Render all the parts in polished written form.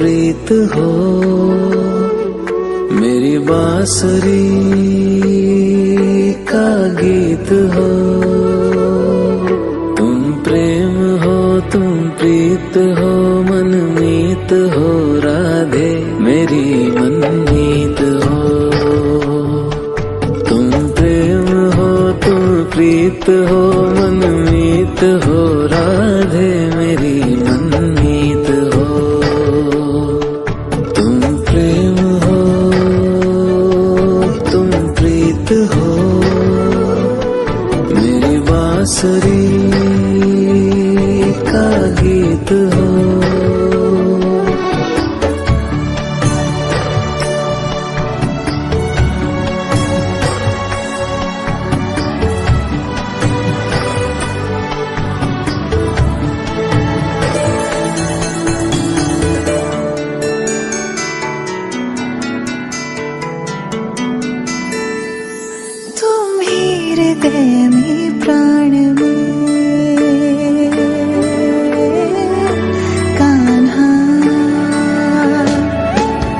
प्रीत हो, मेरी बांसुरी का गीत हो। तुम प्रेम हो, तुम प्रीत हो, मनमीत हो राधे मेरी मनमीत हो। तुम प्रेम हो, तुम प्रीत हो, मनमीत हो राधे मेरी मनमीत हो। तुम प्रेम हो, तुम प्रीत हो, मेरी बांसुरी का गीत हो। हृदय में प्राण में कान्हा,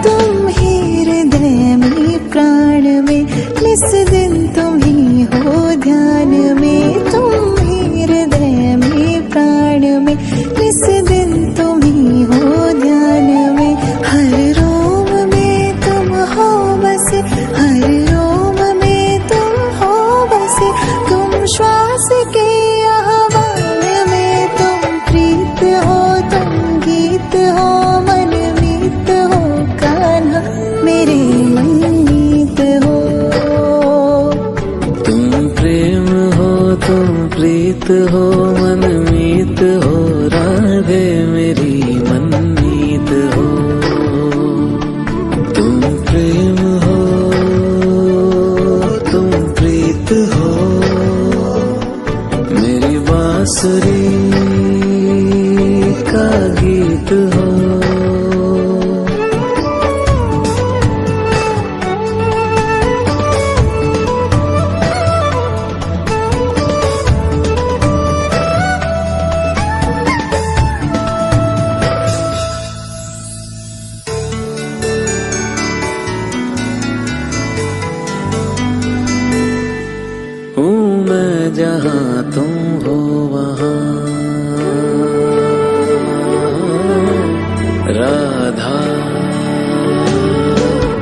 तुम ही हृदय में प्राण में, इस दिन तुम ही हो ध्यान में। तुम ही हृदय में प्राण में, इस दिन तुम ही हो ध्यान में। हर रोम में तुम हो बसे, हर रोम में तुम हो बसे। तुम श्वास के आह्वान में, तुम प्रीत हो, तुम गीत हो, मनमीत हो कान्हा मेरे मनमीत हो। तुम प्रेम हो, तुम प्रीत हो, मनमीत हो राधे मेरी मनमीत हो। तुम प्रेम हो, तुम प्रीत हो, मेरी बांसुरी का गीत हो। हूँ मैं जहाँ तुम हो वहाँ राधा,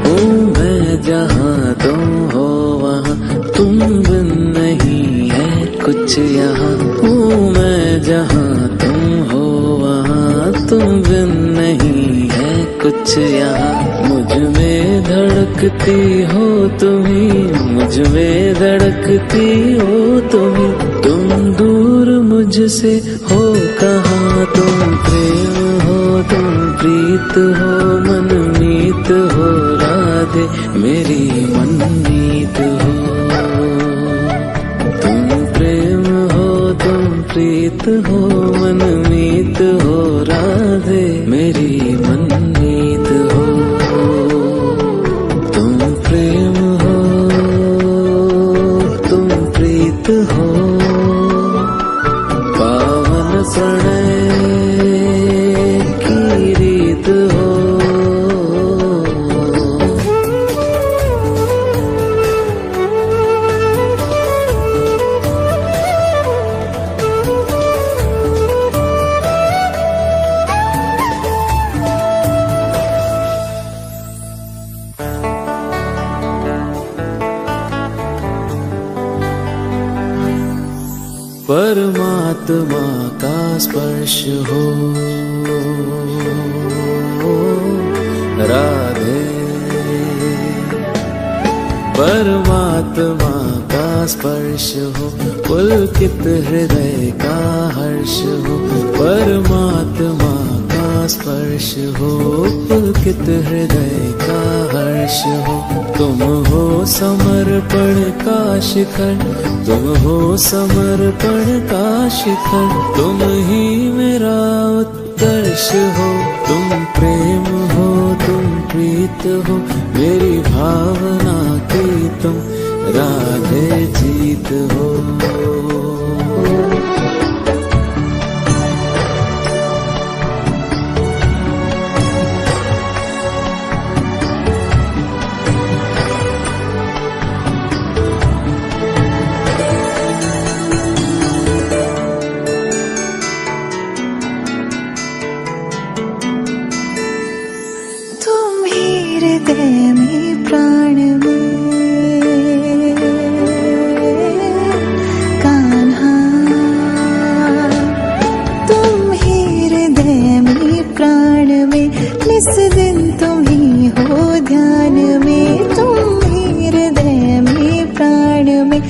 हूँ मैं जहाँ तुम हो वहाँ, तुम बिन नहीं है कुछ यहाँ। हूँ मैं जहाँ तुम हो वहाँ, तुम बिन नहीं है कुछ यहाँ। मुझ में धड़कती हो तुम्ही, मुझ में धड़कती हो तुम्ही। तुम दूर मुझसे हो कहाँ, तुम प्रेम हो, तुम प्रीत हो, मनमीत हो राधे मेरी मनमीत हो। तुम प्रेम हो, तुम प्रीत हो, मनमीत हो राधे मेरी मनमीत हो। तुम प्रेम हो, तुम प्रीत हो, पावन प्रणय की रीत हो। परमात्मा का स्पर्श हो राधे, परमात्मा का स्पर्श हो, पुलकित हृदय का हर्ष हो। परमात्मा का स्पर्श हो, पुलकित हृदय का हर्ष हो। तुम हो समर्पण का शिखर, तुम हो समर्पण का शिखर। तुम ही मेरा उत्कर्ष हो, तुम प्रेम हो, तुम प्रीत हो, मेरी भावना की तुम राधे जीत हो। इस दिन तुम ही हो ध्यान में, तुम ही हृदय में प्राण में,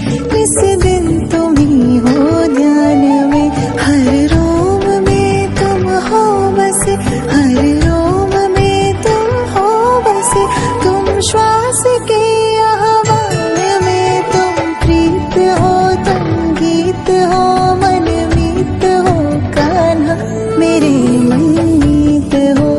इस दिन तुम ही हो ध्यान में। हर रोम में तुम हो बसे, हर रोम में तुम हो बसे, तुम श्वास के आह्वान में, तुम प्रीत हो, तुम गीत हो, मनमीत हो कान्हा, मेरे मनमीत हो।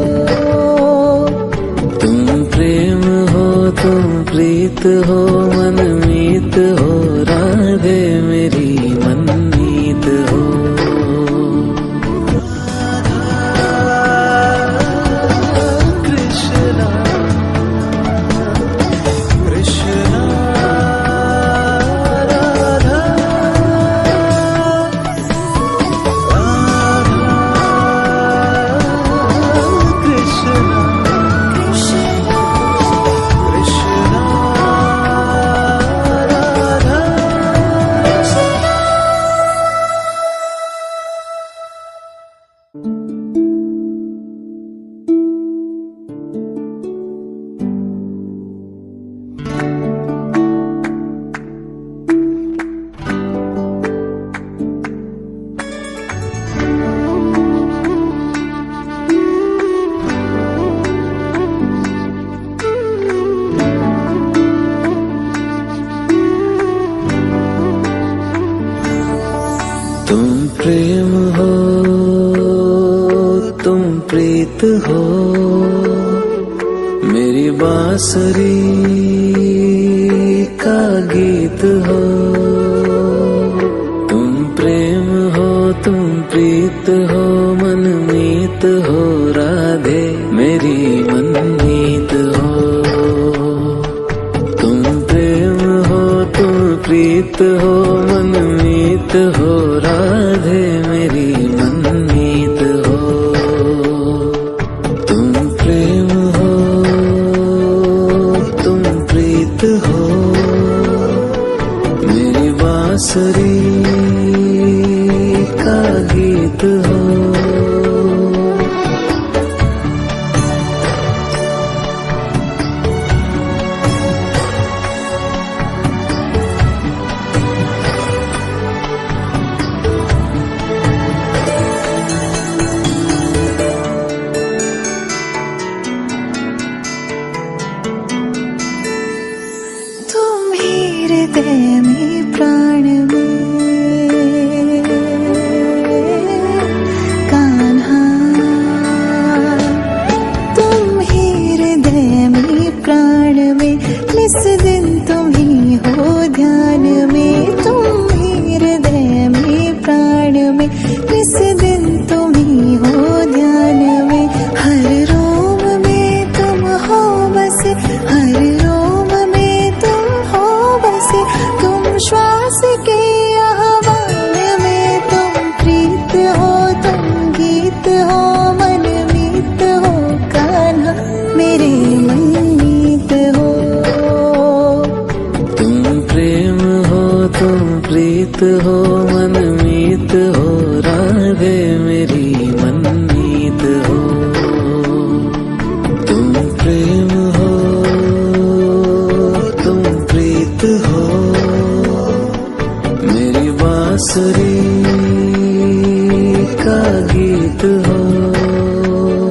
तुम प्रेम हो, तुम प्रीत हो, मनमीत हो, राधे मेरी मनमीत हो। कृष्णा कृष्णा राधा कृष्णा कृष्णा राधा। तुम प्रेम हो, तुम प्रीत हो, मेरी बांसुरी का गीत हो। तुम प्रेम हो, तुम प्रीत हो, मनमीत हो, राधे मेरी मनमीत हो। तुम प्रेम हो, तुम प्रीत हो, मनमीत हो, राधे